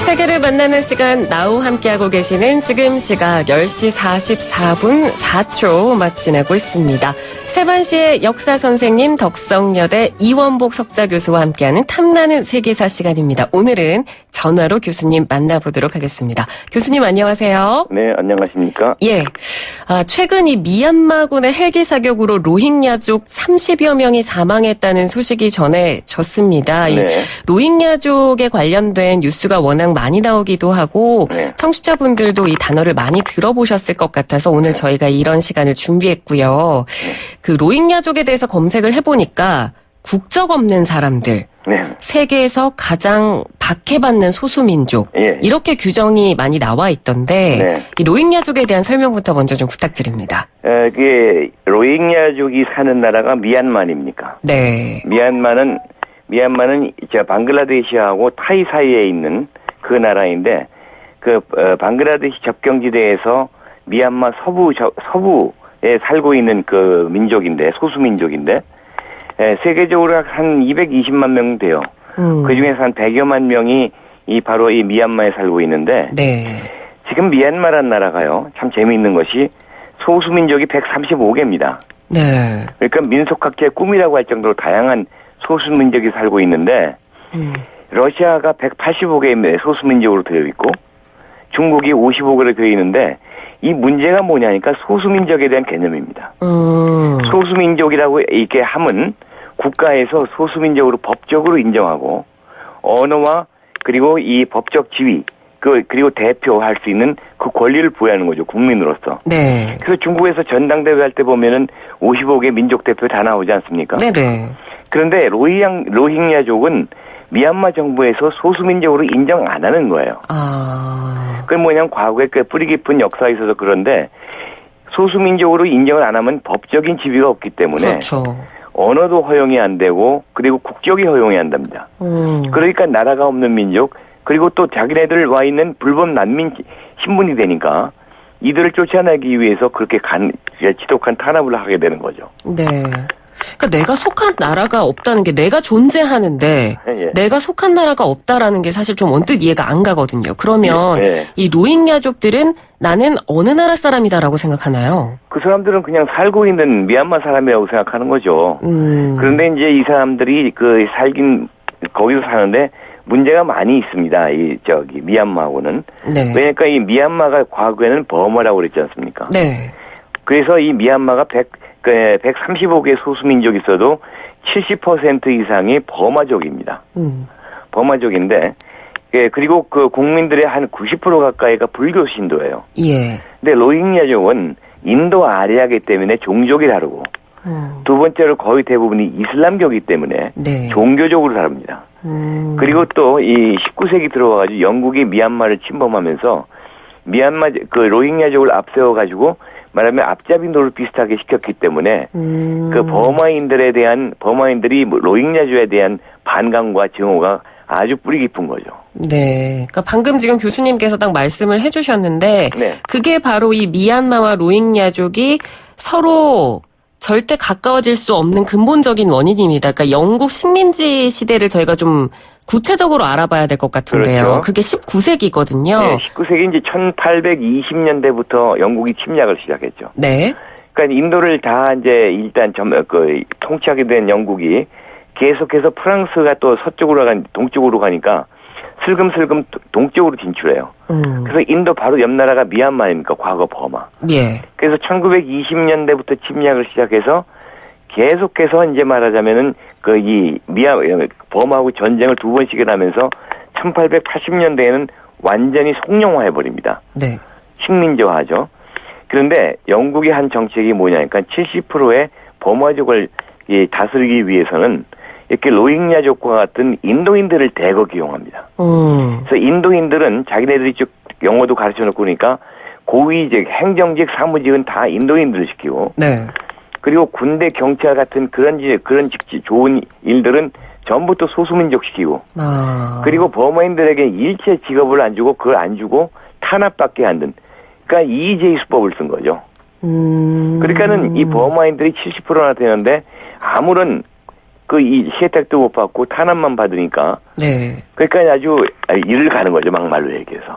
세계를 만나는 시간 나우 함께하고 계시는 지금 시각 10시 44분 4초 마치고 있습니다. 세반시의 역사 선생님 덕성여대 이원복 석좌교수와 함께하는 탐나는 세계사 시간입니다. 오늘은 전화로 교수님 만나보도록 하겠습니다. 교수님 안녕하세요. 네, 안녕하십니까? 예. 최근 이 미얀마군의 헬기 사격으로 로힝야족 30여 명이 사망했다는 소식이 전해졌습니다. 네. 이 로힝야족에 관련된 뉴스가 워낙 많이 나오기도 하고 네. 청취자분들도 이 단어를 많이 들어보셨을 것 같아서 오늘 저희가 이런 시간을 준비했고요. 그 로힝야족에 대해서 검색을 해보니까 국적 없는 사람들, 네. 세계에서 가장 박해받는 소수민족 예. 이렇게 규정이 많이 나와 있던데 네. 이 로힝야족에 대한 설명부터 먼저 좀 부탁드립니다. 그게 로힝야족이 사는 나라가 미얀마입니까? 네. 미얀마는 저 방글라데시하고 타이 사이에 있는 그 나라인데 방글라데시 접경지대에서 미얀마 서부에 살고 있는 그 민족인데 소수민족인데 세계적으로 한 220만 명 돼요. 그 중에서 한 100여만 명이 바로 이 미얀마에 살고 있는데 네. 지금 미얀마란 나라가요. 참 재미있는 것이 소수민족이 135개입니다. 네. 그러니까 민속학계의 꿈이라고 할 정도로 다양한 소수민족이 살고 있는데 러시아가 185개의 소수민족으로 되어 있고 중국이 55개로 되어 있는데 이 문제가 뭐냐니까 소수민족에 대한 개념입니다. 소수민족이라고 이렇게 하면 국가에서 소수민족으로 법적으로 인정하고 언어와 그리고 이 법적 지위 그리고 대표할 수 있는 그 권리를 부여하는 거죠. 국민으로서. 네. 그래서 중국에서 전당대회 할 때 보면은 55개 민족 대표 다 나오지 않습니까? 네네. 그런데 로힝야족은 미얀마 정부에서 소수민족으로 인정 안 하는 거예요. 그건 뭐냐면 과거에 꽤 뿌리 깊은 역사에 있어서 그런데 소수민족으로 인정을 안 하면 법적인 지위가 없기 때문에 그렇죠. 언어도 허용이 안 되고 그리고 국적이 허용이 안 됩니다. 그러니까 나라가 없는 민족 그리고 또 자기네들 와 있는 불법 난민 신분이 되니까 이들을 쫓아내기 위해서 그렇게 지독한 탄압을 하게 되는 거죠. 네. 그러니까 내가 속한 나라가 없다는 게 내가 존재하는데 예. 내가 속한 나라가 없다라는 게 사실 좀 언뜻 이해가 안 가거든요. 그러면 예. 이 로힝야족들은 나는 어느 나라 사람이다라고 생각하나요? 그 사람들은 그냥 살고 있는 미얀마 사람이라고 생각하는 거죠. 그런데 이제 이 사람들이 거기서 사는데 문제가 많이 있습니다. 미얀마하고는. 네. 왜냐니까 이 미얀마가 과거에는 버마라고 그랬지 않습니까? 네. 그래서 이 미얀마가 135개 소수민족이 있어도 70% 이상이 버마족입니다. 버마족인데, 그리고 그 국민들의 한 90% 가까이가 불교 신도예요. 예. 근데 로힝야족은 인도 아리아기 때문에 종족이 다르고, 두 번째로 거의 대부분이 이슬람교이기 때문에 네. 종교적으로 다릅니다. 그리고 또 이 19세기 들어와가지고 영국이 미얀마를 침범하면서 로힝야족을 앞세워가지고 말하면 앞잡이 노릇 비슷하게 시켰기 때문에 그 버마인들이 로힝야족에 대한 반감과 증오가 아주 뿌리 깊은 거죠. 네. 그러니까 방금 지금 교수님께서 딱 말씀을 해주셨는데 네. 그게 바로 이 미얀마와 로힝야족이 서로 절대 가까워질 수 없는 근본적인 원인입니다. 그러니까 영국 식민지 시대를 저희가 좀 구체적으로 알아봐야 될 것 같은데요. 그렇죠. 그게 19세기거든요. 네, 19세기 이제 1820년대부터 영국이 침략을 시작했죠. 네. 그러니까 인도를 다 이제 일단 통치하게 된 영국이 계속해서 프랑스가 또 동쪽으로 가니까 슬금슬금 동쪽으로 진출해요. 그래서 인도 바로 옆 나라가 미얀마입니까? 과거 버마. 예. 그래서 1920년대부터 침략을 시작해서 계속해서 이제 말하자면은 버마하고 전쟁을 두 번씩을 하면서 1880년대에는 완전히 속령화해버립니다. 네. 식민지화하죠. 그런데 영국의 한 정책이 뭐냐니까 70%의 버마족을 다스리기 위해서는 이렇게 로힝야족과 같은 인도인들을 대거 기용합니다. 그래서 인도인들은 자기네들이 쭉 영어도 가르쳐놓고 그러니까 고위직, 행정직, 사무직은 다 인도인들을 시키고 네. 그리고 군대, 경찰 같은 그런 좋은 일들은 전부 또 소수민족 시키고 그리고 버마인들에게 일체 직업을 안 주고 그걸 안 주고 탄압받게 하는 그러니까 이의제희 수법을 쓴 거죠. 그러니까는 이 버마인들이 70%나 되는데 아무런 이 혜택도 못 받고 탄압만 받으니까. 네. 그러니까 아주 일을 가는 거죠, 막말로 얘기해서.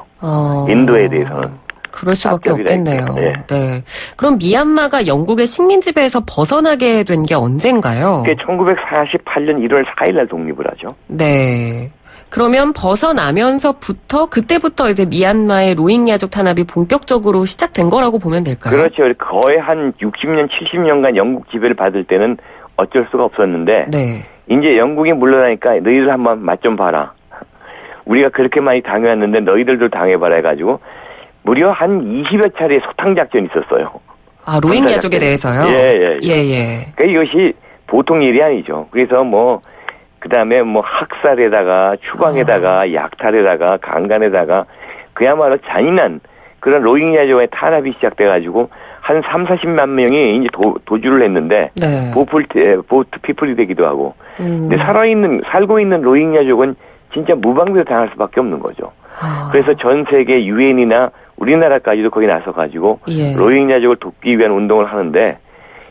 인도에 대해서는. 그럴 수밖에 없겠네요. 네. 네. 그럼 미얀마가 영국의 식민 지배에서 벗어나게 된 게 언젠가요? 그게 1948년 1월 4일 날 독립을 하죠. 네. 그러면 벗어나면서부터 그때부터 이제 미얀마의 로힝야족 탄압이 본격적으로 시작된 거라고 보면 될까요? 그렇죠. 거의 한 60년, 70년간 영국 지배를 받을 때는 어쩔 수가 없었는데 네. 이제 영국이 물러나니까 너희들 한번 맛 좀 봐라. 우리가 그렇게 많이 당해왔는데 너희들도 당해봐라 해가지고 무려 한 20여 차례 소탕작전이 있었어요. 아, 로힝야족에 대해서요? 예. 그러니까 이것이 보통 일이 아니죠. 그래서 그 다음에 학살에다가 추방에다가 약탈에다가 강간에다가 그야말로 잔인한 그런 로힝야족의 탄압이 시작돼가지고 한 30-40만 명이 이제 도주를 했는데 네. 보트 피플이 되기도 하고 근데 살고 있는 로힝야족은 진짜 무방비로 당할 수밖에 없는 거죠. 그래서 전 세계 유엔이나 우리나라까지도 거기 나서가지고 예. 로힝야족을 돕기 위한 운동을 하는데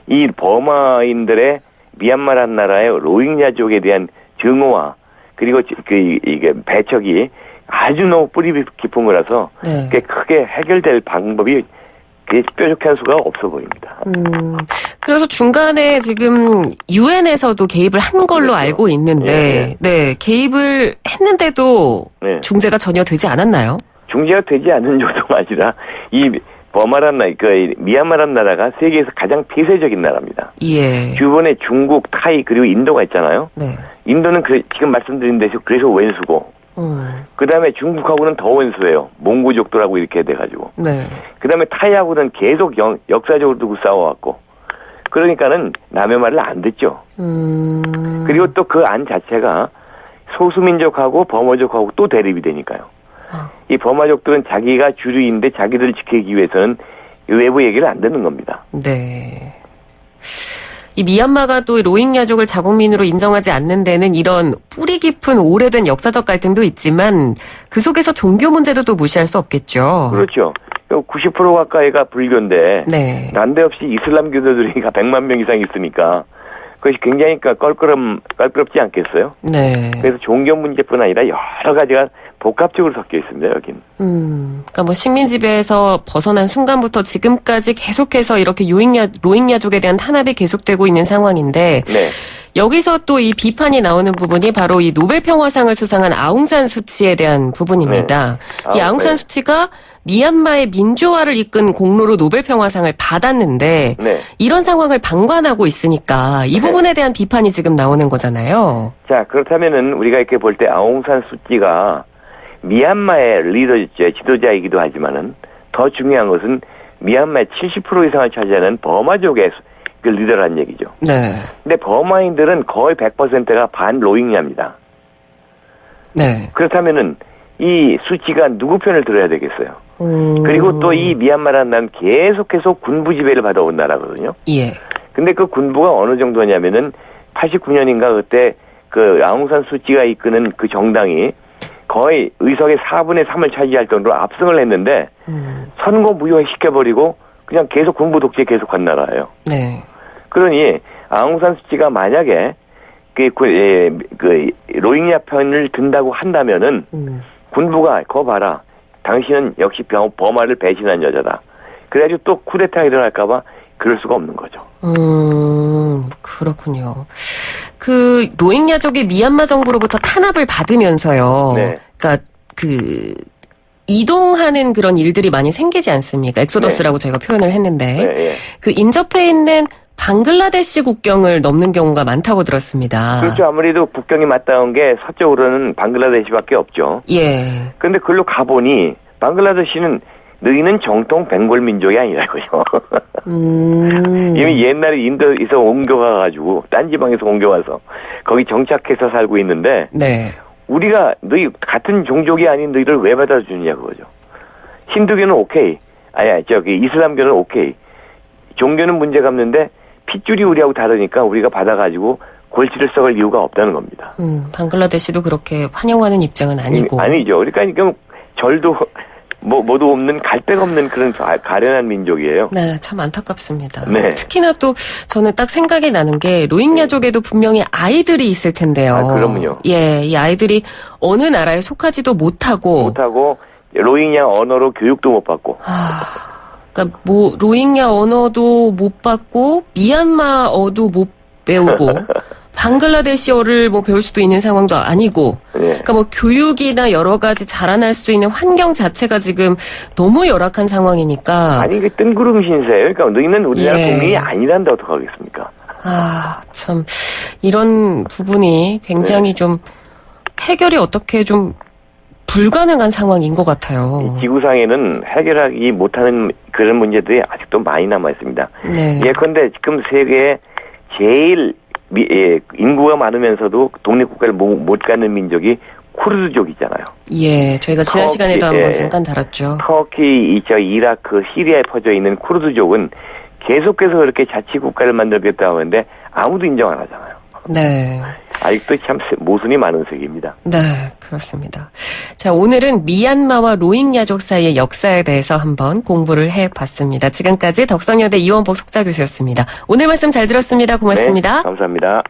이 버마인들의 미얀마라는 나라의 로힝야족에 대한 증오와 그리고 이게 배척이 아주 너무 뿌리 깊은 거라서 네. 크게 해결될 방법이 뾰족한 수가 없어 보입니다. 그래서 중간에 지금 유엔에서도 개입을 한 걸로 그렇죠. 알고 있는데, 네, 개입을 했는데도 네. 중재가 전혀 되지 않았나요? 중재가 되지 않는 정도가 아니라 이 버마란 나라, 미얀마란 나라가 세계에서 가장 폐쇄적인 나라입니다. 예. 주변에 중국, 타이 그리고 인도가 있잖아요. 네. 인도는 지금 말씀드린 대로 그래서 원수고, 그 다음에 중국하고는 더 원수예요. 몽고족들하고 이렇게 돼가지고. 네. 그 다음에 타이하고는 계속 역사적으로 두고 싸워왔고, 그러니까는 남의 말을 안 듣죠. 그리고 또 그 안 자체가 소수민족하고 버마족하고 또 대립이 되니까요. 이 버마족들은 자기가 주류인데 자기들을 지키기 위해서는 외부 얘기를 안 듣는 겁니다. 네. 이 미얀마가 또 로힝야족을 자국민으로 인정하지 않는 데는 이런 뿌리 깊은 오래된 역사적 갈등도 있지만 그 속에서 종교 문제도 또 무시할 수 없겠죠. 그렇죠. 90% 가까이가 불교인데 네. 난데없이 이슬람교도들이 100만 명 이상 있으니까 그것이 굉장히 껄끄럽지 않겠어요? 네. 그래서 종교 문제뿐 아니라 여러 가지가 복합적으로 섞여 있습니다, 여긴. 그러니까 식민 지배에서 벗어난 순간부터 지금까지 계속해서 이렇게 로힝야족에 대한 탄압이 계속되고 있는 상황인데 네. 여기서 또 이 비판이 나오는 부분이 바로 이 노벨 평화상을 수상한 아웅산 수치에 대한 부분입니다. 네. 이 아웅산 수치가 미얀마의 민주화를 이끈 공로로 노벨 평화상을 받았는데 네. 이런 상황을 방관하고 있으니까 이 부분에 대한 비판이 지금 나오는 거잖아요. 자, 그렇다면은 우리가 이렇게 볼 때 아웅산 수치가 미얀마의 지도자이기도 하지만은 더 중요한 것은 미얀마의 70% 이상을 차지하는 버마족의 그 리더라는 얘기죠. 네. 근데 버마인들은 거의 100%가 반 로힝야입니다. 네. 그렇다면은 이 수치가 누구 편을 들어야 되겠어요? 그리고 또 이 미얀마라는 나라는 계속해서 군부 지배를 받아온 나라거든요. 예. 근데 그 군부가 어느 정도냐면은 89년인가 그때 그 아웅산 수치가 이끄는 그 정당이 거의 의석의 4분의 3을 차지할 정도로 압승을 했는데 선거 무효시켜버리고 그냥 계속 군부 독재 계속한 나라예요. 네. 그러니 아웅산 수치가 만약에 그 로힝야 편을 든다고 한다면은 군부가 거 봐라. 당신은 역시 버마를 배신한 여자다. 그래가지고 또 쿠데타가 일어날까봐 그럴 수가 없는 거죠. 그렇군요. 그 로힝야족이 미얀마 정부로부터 탄압을 받으면서요. 네. 그러니까 이동하는 그런 일들이 많이 생기지 않습니까? 엑소더스라고 저희가 표현을 했는데 네. 그 인접해 있는 방글라데시 국경을 넘는 경우가 많다고 들었습니다. 그렇죠. 아무래도 국경이 맞닿은 게 서쪽으로는 방글라데시밖에 없죠. 예. 근데 그걸로 가보니 방글라데시는 너희는 정통 벵골 민족이 아니라고요. 이미 옛날에 인도에서 옮겨가가지고 딴 지방에서 옮겨와서 거기 정착해서 살고 있는데 네. 우리가 너희 같은 종족이 아닌 너희를 왜 받아주느냐 그거죠. 힌두교는 오케이. 이슬람교는 오케이. 종교는 문제가 없는데 핏줄이 우리하고 다르니까 우리가 받아가지고 골치를 썩을 이유가 없다는 겁니다. 방글라데시도 그렇게 환영하는 입장은 아니고. 아니죠. 그러니까 절도 모두 없는 갈 데가 없는 그런 가련한 민족이에요. 네, 참 안타깝습니다. 네. 특히나 또 저는 딱 생각이 나는 게 로힝야족에도 분명히 아이들이 있을 텐데요. 아, 그럼요. 예, 이 아이들이 어느 나라에 속하지도 못하고 로힝야 언어로 교육도 못 받고. 그러니까 뭐 로힝야 언어도 못 받고 미얀마어도 못 배우고 방글라데시어를 뭐 배울 수도 있는 상황도 아니고, 네. 그러니까 뭐 교육이나 여러 가지 자라날 수 있는 환경 자체가 지금 너무 열악한 상황이니까. 아니 그 뜬구름 신세예요. 그러니까 너희는 우리나라 예. 국민이 아니란데 어떡하겠습니까? 참 이런 부분이 굉장히 좀 해결이 어떻게 좀 불가능한 상황인 것 같아요. 지구상에는 해결하기 못하는 그런 문제들이 아직도 많이 남아 있습니다. 네. 예컨대 지금 세계에 제일 인구가 많으면서도 독립국가를 못 갖는 민족이 쿠르드족이잖아요. 예, 저희가 지난 터키, 시간에도 한번 예. 잠깐 다뤘죠. 터키, 이라크, 시리아에 퍼져 있는 쿠르드족은 계속해서 그렇게 자치국가를 만들겠다고 하는데 아무도 인정 안 하잖아요. 네. 아직도 참 모순이 많은 세계입니다. 네, 그렇습니다. 자, 오늘은 미얀마와 로힝야족 사이의 역사에 대해서 한번 공부를 해봤습니다. 지금까지 덕성여대 이원복 석좌교수였습니다. 오늘 말씀 잘 들었습니다. 고맙습니다. 네, 감사합니다.